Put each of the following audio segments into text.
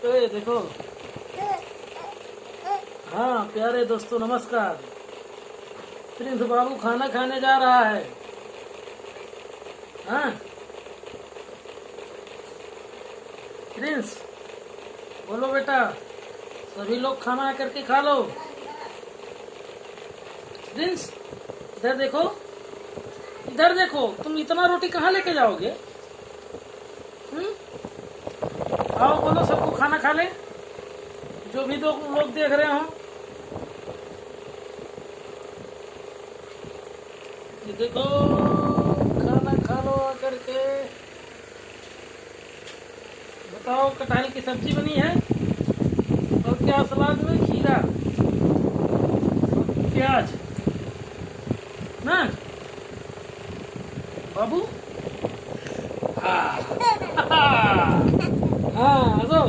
ये देखो। हाँ प्यारे दोस्तों नमस्कार। प्रिंस बाबू खाना खाने जा रहा है। हाँ प्रिंस बोलो बेटा, सभी लोग खाना करके खा लो। प्रिंस इधर देखो, इधर देखो, तुम इतना रोटी कहाँ लेके जाओगे? आओ बोलो सबको खाना खा ले, जो भी दो लोग देख रहे हो। ये देखो खाना खा लो आकर के। बताओ कटहल की सब्जी बनी है और क्या सलाद में खीरा प्याज ना बाबू। हाँ हाँ तो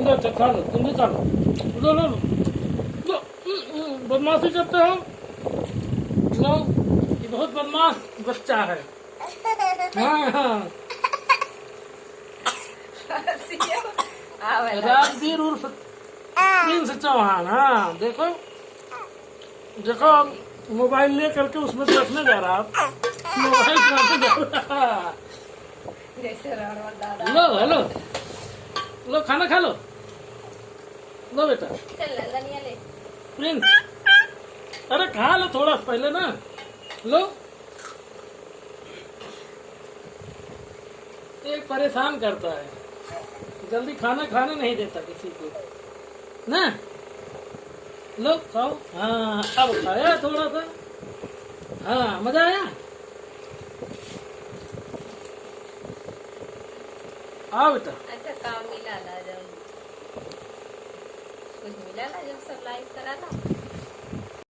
लो अच्छा खा लो, तुम भी खा लो। लो लो लो, बदमाशी करते हो। लो ये बहुत बदमाश बच्चा है। हाँ हाँ राजवीर उर्फ प्रिंस चौहान। हाँ देखो देखो, मोबाइल ले करके उसमें देखने जा रहा। मोबाइल जा रहा। लो हेलो लो खाना खा लो। लो बेटा प्रिंस, अरे खा लो थोड़ा पहले ना। लो एक परेशान करता है, जल्दी खाना खाने नहीं देता किसी को ना। लो खाओ। हाँ अब खाया थोड़ा सा। हाँ मजा आया। आओ बेटा। अच्छा काम मिला जब कुछ मिला ना, जब सब लाइव करा ना।